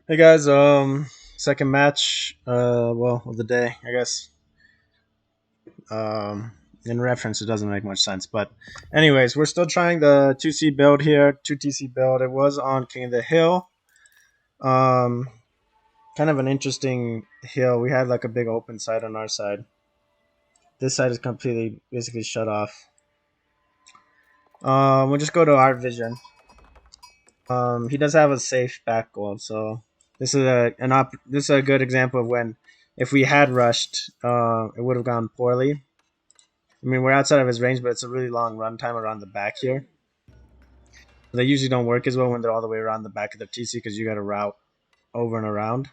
Hey guys, second match, well, of the day, I guess. Um, in reference, it doesn't make much sense, but anyways, we're still trying the 2C build here, 2TC build. It was on King of the Hill. Um, Kind of an interesting hill. We had like a big open side on our side. This side is completely, basically shut off. We'll just go to our vision. He does have a safe back goal, so this is a good example of when if we had rushed, it would have gone poorly. I mean, we're outside of his range, but it's a really long run time around the back here. They usually don't work as well when they're all the way around the back of the TC because you got to route over and around.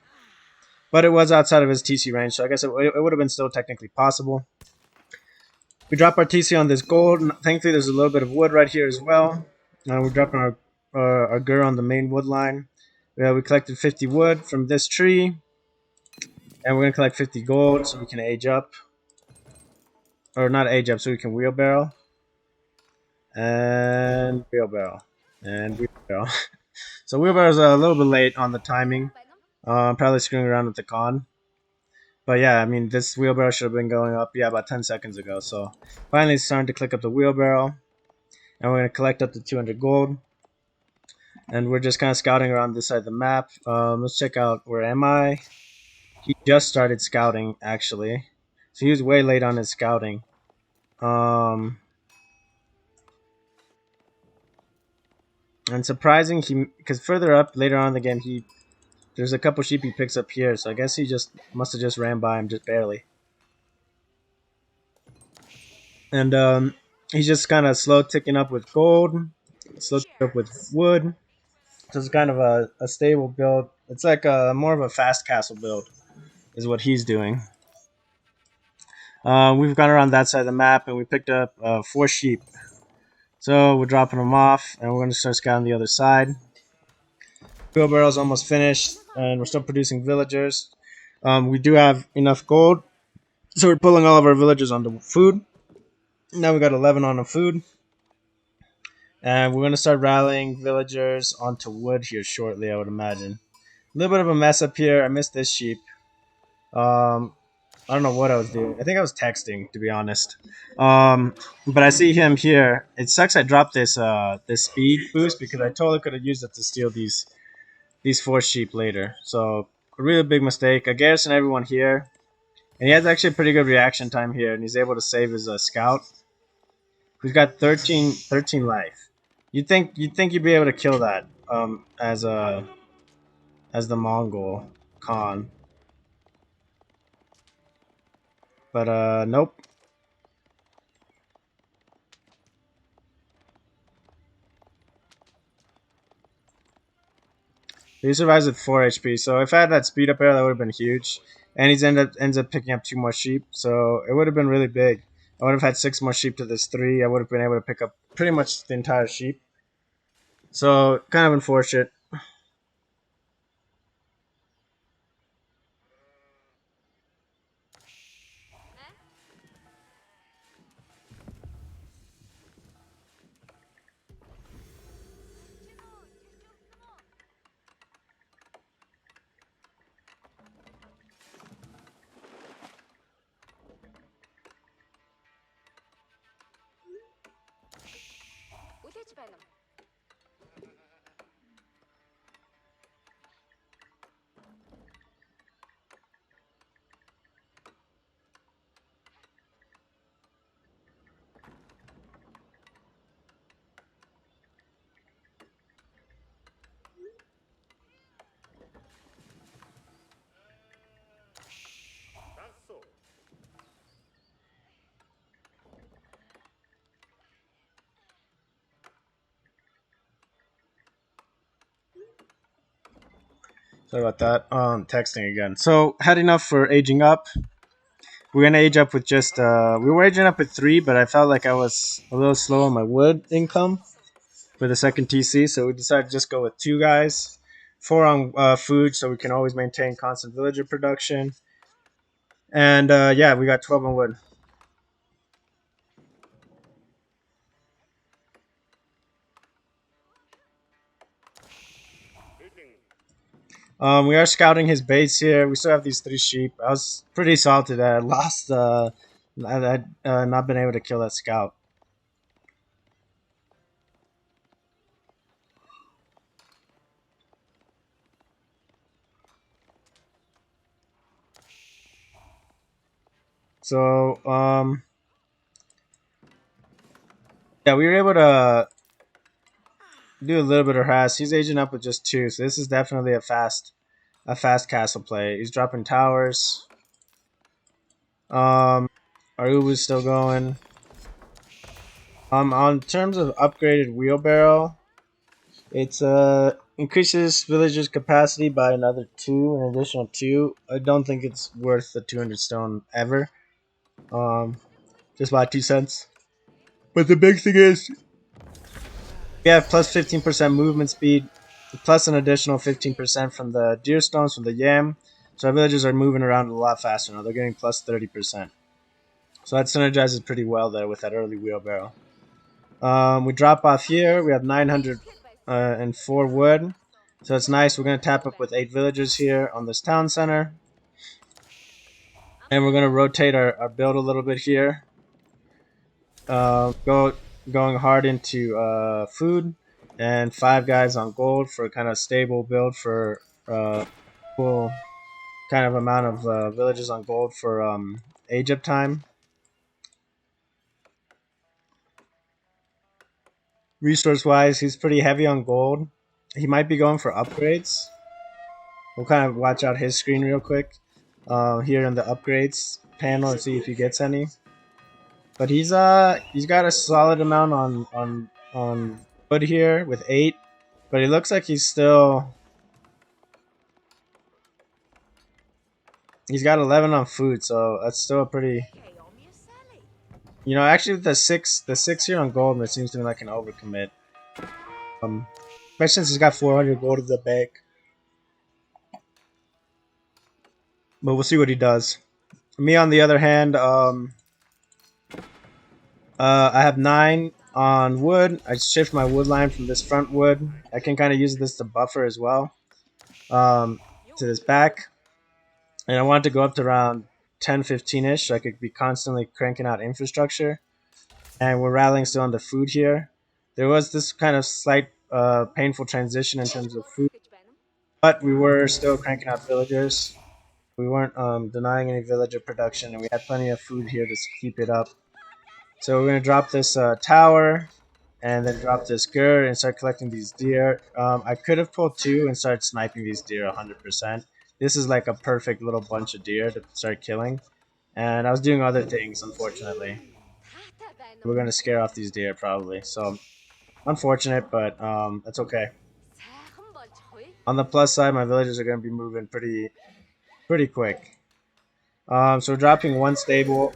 But it was outside of his TC range, so I guess it would have been still technically possible. We drop our TC on this gold. Thankfully, there's a little bit of wood right here as well. We're dropping our gur on the main wood line. We collected 50 wood from this tree, and we're gonna collect 50 gold so we can age up, or not age up, so we can wheelbarrow and wheelbarrow and wheelbarrow. So wheelbarrow's a little bit late on the timing. Probably screwing around with the con. But yeah, I mean, this wheelbarrow should have been going up, yeah, about 10 seconds ago. So finally it's starting to click up the wheelbarrow. And we're going to collect up to 200 gold. And we're just kind of scouting around this side of the map. Let's check out where am I? He just started scouting, actually. So he was way late on his scouting. Um, and surprising, because further up later on in the game, there's a couple sheep he picks up here. So I guess he just must have just ran by him just barely. And he's just kind of slow ticking up with gold, slow ticking up with wood. So it's kind of a stable build. It's like more of a fast castle build, is what he's doing. We've gone around that side of the map and we picked up 4 sheep. So we're dropping them off and we're going to start scouting the other side. Wheelbarrow's almost finished and we're still producing villagers. We do have enough gold, so we're pulling all of our villagers onto food. Now we got 11 on the food. And we're going to start rallying villagers onto wood here shortly, I would imagine. A little bit of a mess up here. I missed this sheep. Um, I don't know what I was doing. I think I was texting, to be honest. But I see him here. It sucks I dropped this speed boost because I totally could have used it to steal these 4 sheep later. So a really big mistake. I garrison everyone here, and he has actually a pretty good reaction time here, and he's able to save his scout. He's got 13 life. You'd think you'd be able to kill that as the Mongol Khan, but nope. He survives with 4 HP. So if I had that speed up air, that would have been huge. And he's ends up picking up 2 more sheep, so it would have been really big. I would have had 6 more sheep to this 3. I would have been able to pick up pretty much the entire sheep. So kind of unfortunate. Sorry about that. Texting again. So had enough for aging up. We're gonna age up with just we were aging up with 3, but I felt like I was a little slow on my wood income for the second TC, so we decided to just go with 2 guys, 4 on food, so we can always maintain constant villager production. And yeah, we got 12 on wood. We are scouting his base here. We still have these 3 sheep. I was pretty salty that I lost. Not been able to kill that scout. So yeah, we were able to do a little bit of harass. He's aging up with just 2, so this is definitely a fast castle play. He's dropping towers. Our Ubu's still going. On terms of upgraded wheelbarrow, it's increases villagers' capacity by another 2, an additional 2. I don't think it's worth the 200 stone ever. Just by 2 cents. But the big thing is, we have plus 15% movement speed, plus an additional 15% from the deer stones from the yam. So our villagers are moving around a lot faster now. They're getting plus 30%. So that synergizes pretty well there with that early wheelbarrow. We drop off here. We have 904 wood. So it's nice. We're going to tap up with 8 villagers here on this town center. And we're going to rotate our build a little bit here. Going hard into food. And 5 guys on gold for a kind of stable build for cool kind of amount of villages on gold for age up time. Resource wise, he's pretty heavy on gold. He might be going for upgrades. We'll kind of watch out his screen real quick here in the upgrades panel and see if he gets any. But he's got a solid amount on wood here with 8, but it looks like he's got 11 on food, so that's still a pretty. Actually the 6 here on gold, it seems to me like an overcommit. Especially since he's got 400 gold in the bank. But we'll see what he does. Me, on the other hand, I have 9 on wood. I shift my wood line from this front wood. I can kind of use this to buffer as well to this back. And I want to go up to around 10-15-ish so I could be constantly cranking out infrastructure. And we're rallying still on the food here. There was this kind of slight painful transition in terms of food, but we were still cranking out villagers. We weren't denying any villager production, and we had plenty of food here to keep it up. So we're going to drop this tower, and then drop this gird and start collecting these deer. I could have pulled 2 and started sniping these deer 100%. This is like a perfect little bunch of deer to start killing. And I was doing other things, unfortunately. We're going to scare off these deer probably. So, unfortunate, but that's okay. On the plus side, my villagers are going to be moving pretty quick. So we're dropping 1 stable.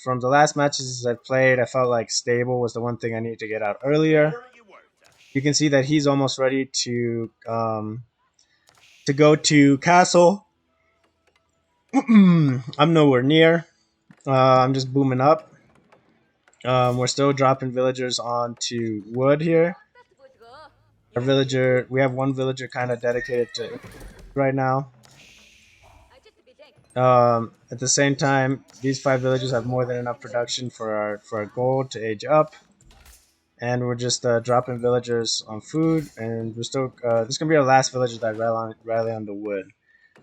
From the last matches I've played, I felt like stable was the one thing I needed to get out earlier. You can see that he's almost ready to go to castle. I'm nowhere near. I'm just booming up. We're still dropping villagers onto wood here. We have 1 villager kind of dedicated to right now. At the same time, these 5 villagers have more than enough production for our gold to age up. And we're just dropping villagers on food, and we're still. This is gonna be our last villager that rally on the wood.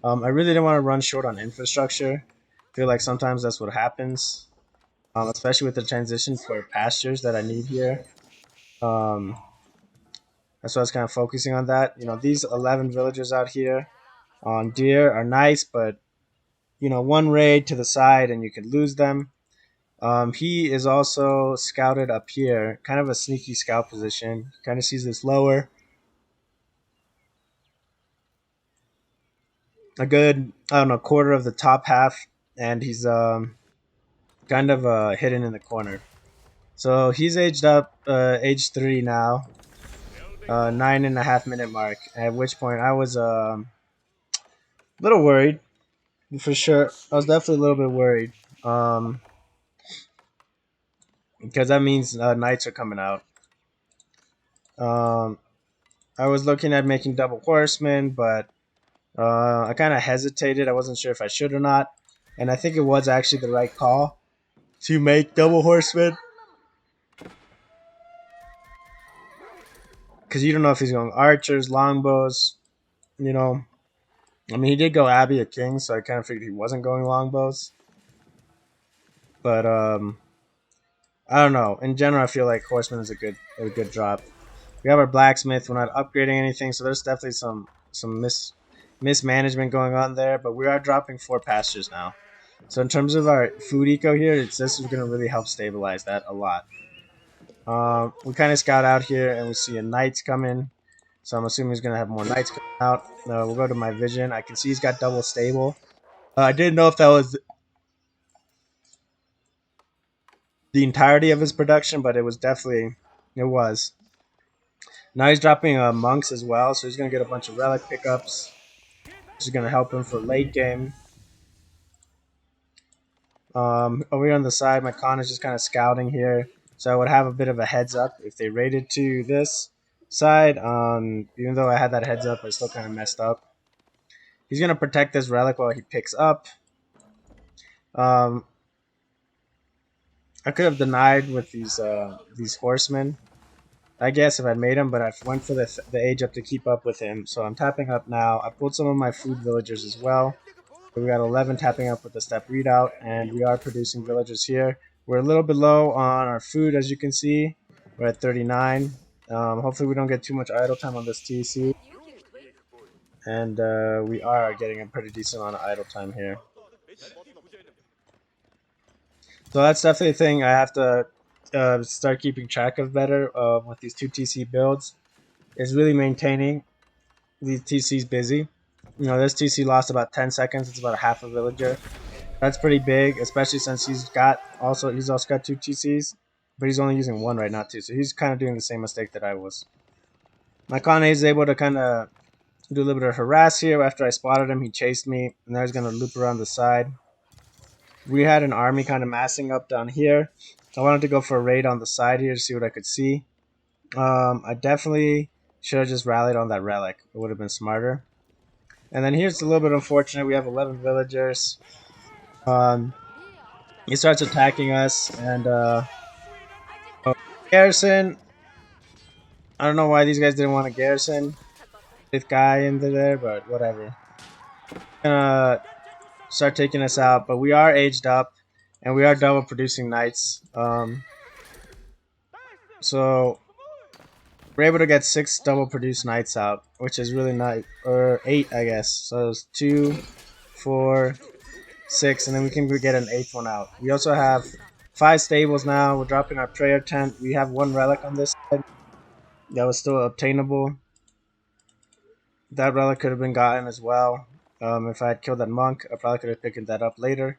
I really didn't want to run short on infrastructure. I feel like sometimes that's what happens, especially with the transition for pastures that I need here. That's why I was kind of focusing on that. These 11 villagers out here on deer are nice, but 1 raid to the side and you could lose them. He is also scouted up here, kind of a sneaky scout position. Kind of sees this lower. A good, I don't know, quarter of the top half, and he's kind of hidden in the corner. So he's aged up, age 3 now, 9.5 minute mark. At which point I was a little worried, for sure. I was definitely a little bit worried, because that means knights are coming out. I was looking at making double horsemen, but I kind of hesitated. I wasn't sure if I should or not. And I think it was actually the right call to make double horseman. Because you don't know if he's going archers, longbows, you know. I mean, he did go Abbey of Kings, so I kind of figured he wasn't going longbows. But I don't know. In general, I feel like horseman is a good drop. We have our blacksmith. We're not upgrading anything, so there's definitely some mismanagement going on there. But we are dropping 4 pastures now. So in terms of our food eco here, this is going to really help stabilize that a lot. We kind of scout out here and we see a knight's coming. So I'm assuming he's going to have more knights coming out. We'll go to my vision. I can see he's got double stable. I didn't know if that was the entirety of his production, but it was definitely, it was. Now he's dropping monks as well, so he's going to get a bunch of relic pickups, which is going to help him for late game. Over here on the side, my Khan is just kind of scouting here, so I would have a bit of a heads up if they raided to this side. Even though I had that heads up, I still kind of messed up. He's going to protect this relic while he picks up. I could have denied with these horsemen, I guess, if I made him, but I went for the age up to keep up with him. So I'm tapping up now. I pulled some of my food villagers as well. We got 11 tapping up with the step readout, and we are producing villagers here. We're a little bit low on our food, as you can see. We're at 39. Hopefully we don't get too much idle time on this TC. And we are getting a pretty decent amount of idle time here. So that's definitely a thing I have to start keeping track of better with these 2 TC builds. Is really maintaining these TCs busy. You know, this TC lost about 10 seconds. It's about a half a villager. That's pretty big, especially since he's also got 2 TCs, but he's only using 1 right now too. So he's kind of doing the same mistake that I was. My Kane is able to kind of do a little bit of harass here. After I spotted him, he chased me, and now he's going to loop around the side. We had an army kind of massing up down here. I wanted to go for a raid on the side here to see what I could see. I definitely should have just rallied on that relic. It would have been smarter. And then here's a little bit unfortunate. We have 11 villagers. He starts attacking us, and garrison. I don't know why these guys didn't want to garrison this guy into there, but whatever. Gonna start taking us out, but we are aged up, and we are double producing knights. So we're able to get 6 double produced knights out, which is really nice, or 8, I guess. So it's 2, 4, 6, and then we can get an 8th one out. We also have 5 stables now. We're dropping our prayer tent. We have 1 relic on this side that was still obtainable. That relic could have been gotten as well. If I had killed that monk, I probably could have picked that up later.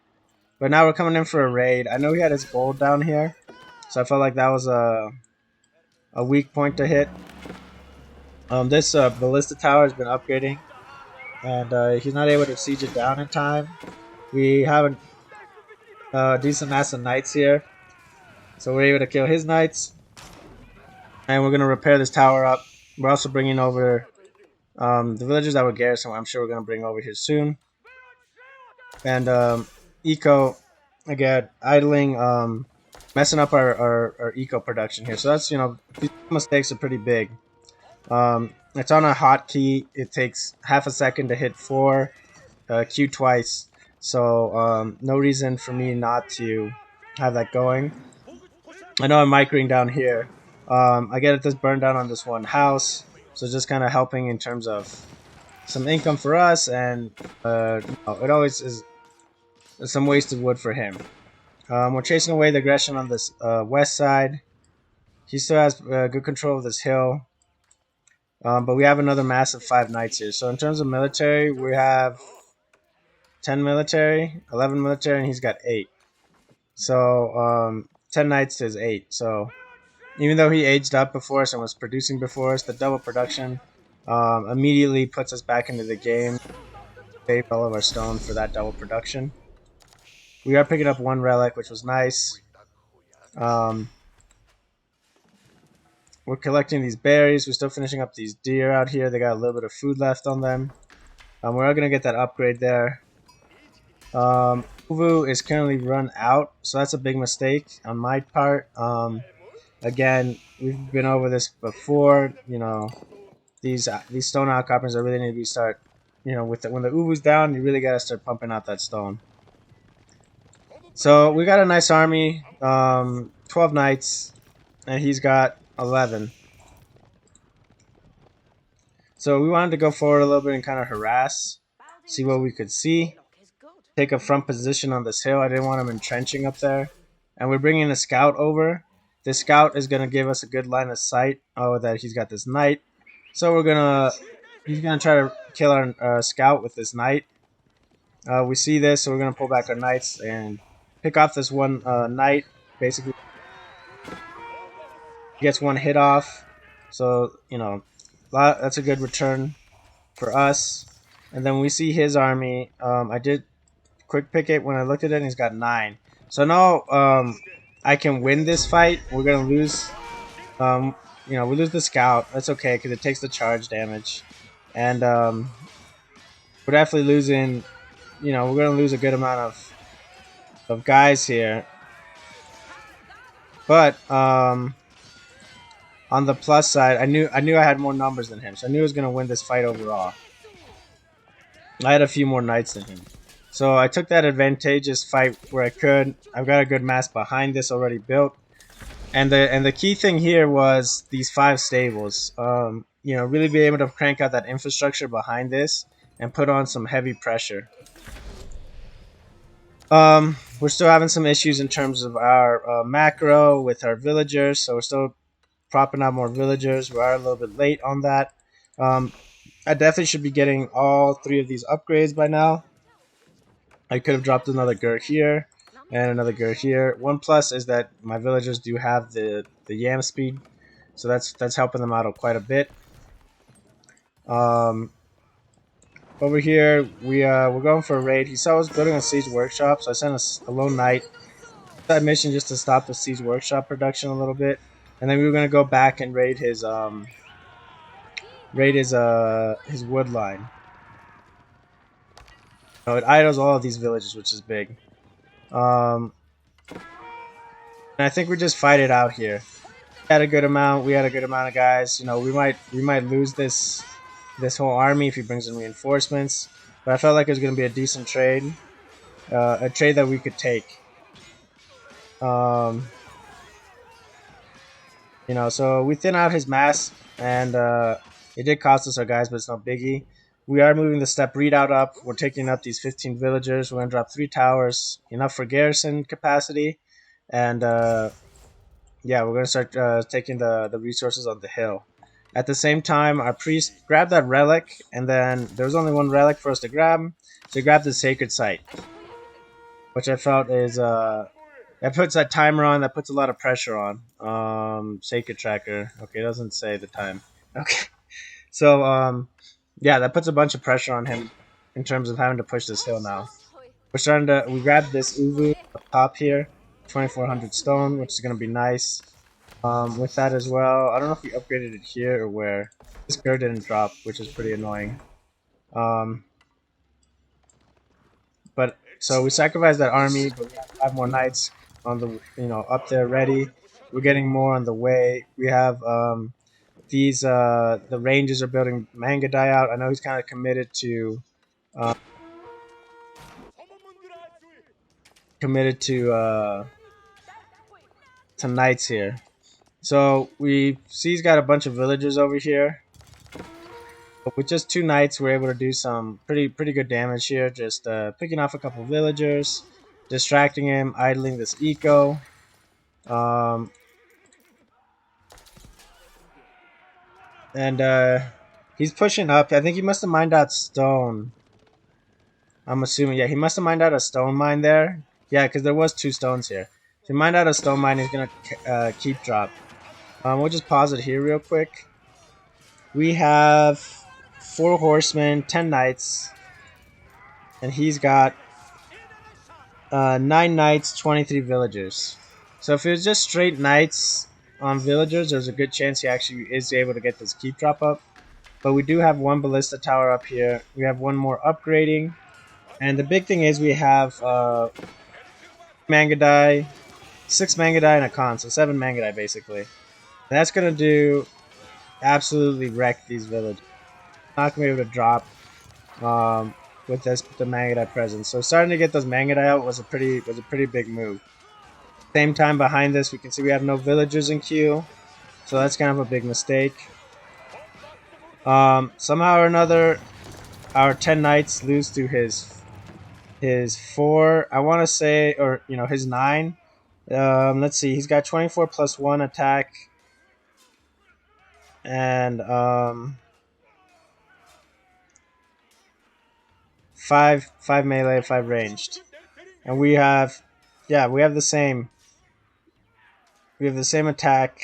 But now we're coming in for a raid. I know he had his gold down here, so I felt like that was a weak point to hit. This ballista tower has been upgrading, and he's not able to siege it down in time. We have a decent mass of knights here, so we're able to kill his knights, and we're going to repair this tower up. We're also bringing over the villagers that were garrison. I'm sure we're going to bring over here soon. And eco, again, idling, messing up our eco production here. So that's, these mistakes are pretty big. It's on a hotkey. It takes half a second to hit 4, Q twice. So no reason for me not to have that going. I know I'm microing down here. I get this burned down on this one house. So just kind of helping in terms of some income for us, and it always is some wasted wood for him. We're chasing away the aggression on this west side. He still has good control of this hill. But we have another massive 5 knights here. So in terms of military, we have 10 military, 11 military, and he's got 8. So 10 knights to his 8. So even though he aged up before us and was producing before us, the double production immediately puts us back into the game. Save all of our stone for that double production. We are picking up 1 relic, which was nice. We're collecting these berries. We're still finishing up these deer out here. They got a little bit of food left on them. We're not gonna get that upgrade there. Uvu is currently run out, so that's a big mistake on my part. Again, we've been over this before. You know, these stone outcroppings are really need to be start. You know, when the Uvu's down, you really gotta start pumping out that stone. So we got a nice army, 12 knights, and he's got 11. So we wanted to go forward a little bit and kind of harass, see what we could see, take a front position on this hill. I didn't want him entrenching up there. And we're bringing a scout over. This scout is going to give us a good line of sight. Oh, that he's got this knight. So he's going to try to kill our scout with this knight. We see this, so we're going to pull back our knights and pick off this one knight. Basically, he gets one hit off. So, you know, that's a good return for us. And then we see his army. I did quick pick it when I looked at it, and he's got 9. So now I can win this fight. We're gonna lose. You know, we lose the scout. That's okay because it takes the charge damage, and we're definitely losing. You know, we're gonna lose a good amount of guys here. But on the plus side, I knew I had more numbers than him, so I knew I was gonna win this fight overall. I had a few more knights than him. So I took that advantageous fight where I could. I've got a good mass behind this already built. And the key thing here was these 5 stables. You know, really be able to crank out that infrastructure behind this and put on some heavy pressure. We're still having some issues in terms of our macro with our villagers, so we're still propping out more villagers. We are a little bit late on that. I definitely should be getting all 3 of these upgrades by now. I could have dropped another Gur here and another Gur here. One plus is that my villagers do have the yam speed, so that's helping them out quite a bit. Over here we're going for a raid. He saw us building a siege workshop, so I sent a lone knight that mission just to stop the siege workshop production a little bit, and then we were gonna go back and raid his wood line. So it idles all of these villages, which is big. And I think we just fight it out here. We had a good amount of guys. You know, we might lose this whole army if he brings in reinforcements. But I felt like it was going to be a decent trade, a trade that we could take. You know, so we thin out his mass, and it did cost us our guys, but it's no biggie. We are moving the step redoubt up. We're taking up these 15 villagers. We're going to drop 3 towers, enough for garrison capacity. And yeah, we're going to start taking the resources on the hill. At the same time, our priest grabbed that relic, and then there was only one relic for us to grab. So he grabbed the sacred site, which I felt is that puts that timer on. That puts a lot of pressure on. Sacred tracker. Okay, it doesn't say the time. Okay, so yeah, that puts a bunch of pressure on him in terms of having to push this hill now. We grabbed this Uvu up top here, 2400 stone, which is going to be nice. With that as well, I don't know if we upgraded it here or where. This Gur didn't drop, which is pretty annoying. But so we sacrificed that army, but we have 5 more knights on the up there ready. We're getting more on the way. We have the Rangers are building Manga Die Out. I know he's kind of committed to knights here. So we see he's got a bunch of villagers over here. But with just 2 knights, we're able to do some pretty good damage here. Just picking off a couple villagers, distracting him, idling this eco. And he's pushing up. I think he must have mined out stone. I'm assuming, yeah, he must have mined out a stone mine there. Yeah, because there was 2 stones here. So he mined out a stone mine. He's gonna keep drop. We'll just pause it here real quick. We have 4 horsemen, 10 knights, and he's got 9 knights, 23 villagers. So if it was just straight knights on villagers, there's a good chance he actually is able to get this keep drop up. but we do have one ballista tower up here. We have one more upgrading, and the big thing is we have Mangadai, 6 Mangadai and a con, so 7 Mangadai basically. That's gonna do absolutely wreck these villages. Not gonna be able to drop with this the Mangadai presence. So starting to get those Mangadai out was a pretty big move. Same time behind this, we can see we have no villagers in queue, so that's kind of a big mistake. Somehow or another, our 10 knights lose to his 4. I want to say, or his 9. Let's see, he's got 24 plus 1 attack, and 5 melee, 5 ranged, and we have the same. We have the same attack.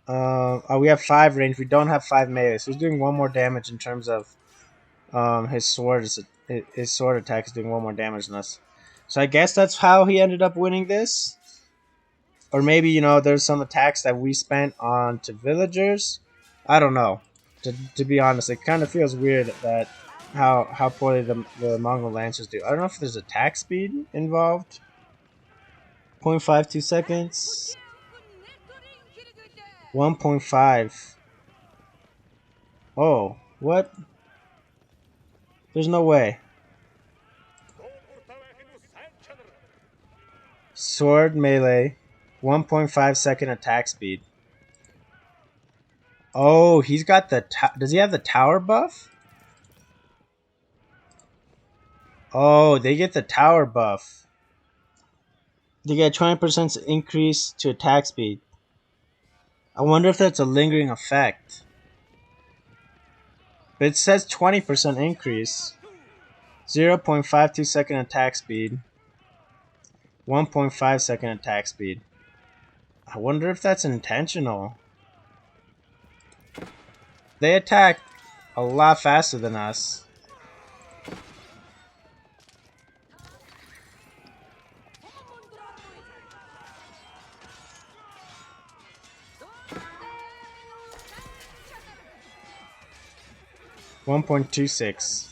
We have 5 range. We don't have 5 melee, so he's doing 1 more damage in terms of his sword. His sword attack is doing 1 more damage than us. So I guess that's how he ended up winning this. Or maybe there's some attacks that we spent on to villagers. I don't know. To be honest, it kind of feels weird that how poorly the Mongol Lancers do. I don't know if there's attack speed involved. 0.52 seconds. 1.5. Oh, what? There's no way. Sword melee, 1.5 second attack speed. Oh, he's got the does he have the tower buff? Oh, they get the tower buff. They get 20% increase to attack speed. I wonder if that's a lingering effect. But it says 20% increase. 0.52 second attack speed. 1.5 second attack speed. I wonder if that's intentional. They attack a lot faster than us. $1.26.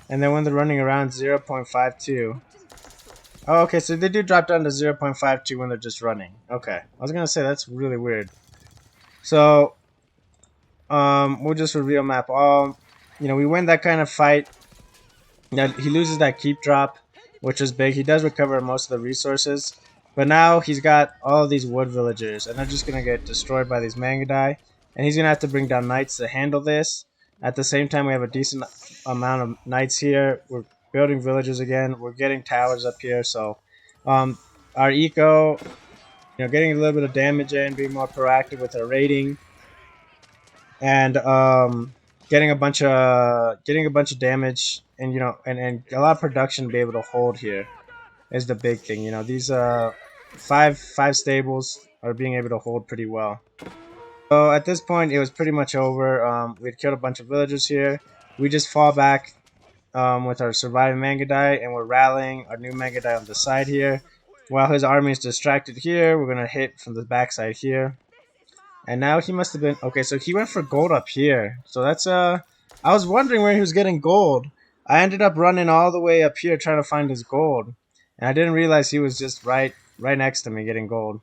And then when they're running around 0.52. Oh, okay, so they do drop down to 0.52 when they're just running. Okay, I was gonna say that's really weird. So, we'll just reveal map. We win that kind of fight. Now he loses that keep drop, which is big. He does recover most of the resources, but now he's got all of these wood villagers, and they're just gonna get destroyed by these Mangadai, and he's gonna have to bring down knights to handle this. At the same time, we have a decent amount of knights here. We're building villages again. We're getting towers up here, so our eco, getting a little bit of damage in, being more proactive with our raiding, and getting a bunch of damage, and and a lot of production to be able to hold here is the big thing. These five stables are being able to hold pretty well. So at this point, it was pretty much over. We had killed a bunch of villagers here. We just fall back with our surviving Mangadai, and we're rallying our new Mangadai on the side here. While his army is distracted here, we're going to hit from the backside here. And now he must have been... Okay, so he went for gold up here. So that's... I was wondering where he was getting gold. I ended up running all the way up here trying to find his gold. And I didn't realize he was just right next to me getting gold.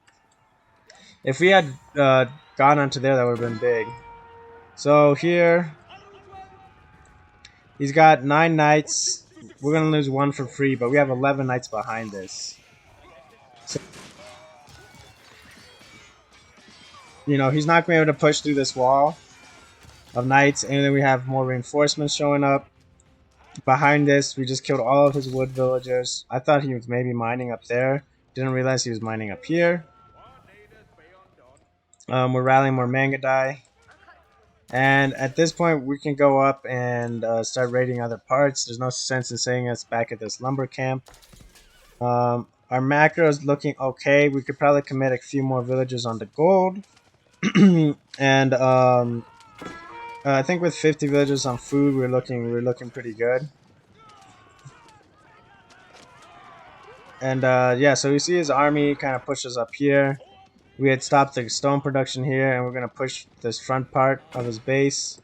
If we had gone onto there, that would have been big. So here... He's got 9 knights. We're going to lose 1 for free, but we have 11 knights behind this. So, he's not going to be able to push through this wall of knights. And then we have more reinforcements showing up. Behind this, we just killed all of his wood villagers. I thought he was maybe mining up there. Didn't realize he was mining up here. We're rallying more Mangadai. And at this point, we can go up and start raiding other parts. There's no sense in saying us back at this lumber camp. Our macro is looking okay. We could probably commit a few more villages on the gold. And I think with 50 villages on food, we're looking pretty good. And yeah, so we see his army kind of pushes up here. We had stopped the stone production here, and we're gonna push this front part of his base.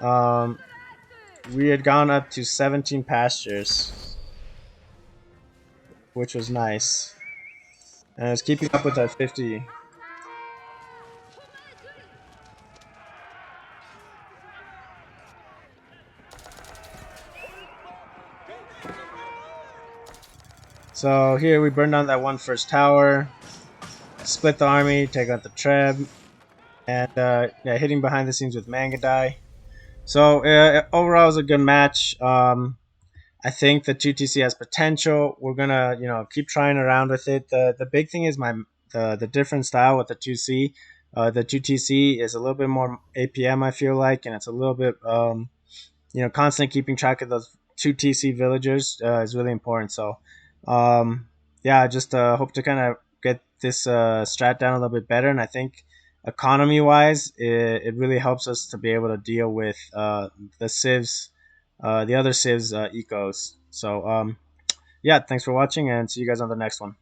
Um, we had gone up to 17 pastures, which was nice, and it's keeping up with our 50. So here we burned down that one first tower, split the army, take out the Treb, and yeah, hitting behind the scenes with Mangadai. So overall, it was a good match. I think the 2TC has potential. We're gonna, keep trying around with it. The big thing is the different style with the 2C. The 2TC is a little bit more APM, I feel like, and it's a little bit constantly keeping track of those 2TC villagers is really important. So yeah, I just hope to kind of get this strat down a little bit better, and I think economy wise, it really helps us to be able to deal with the civs, the other civs ecos. So yeah, thanks for watching, and see you guys on the next one.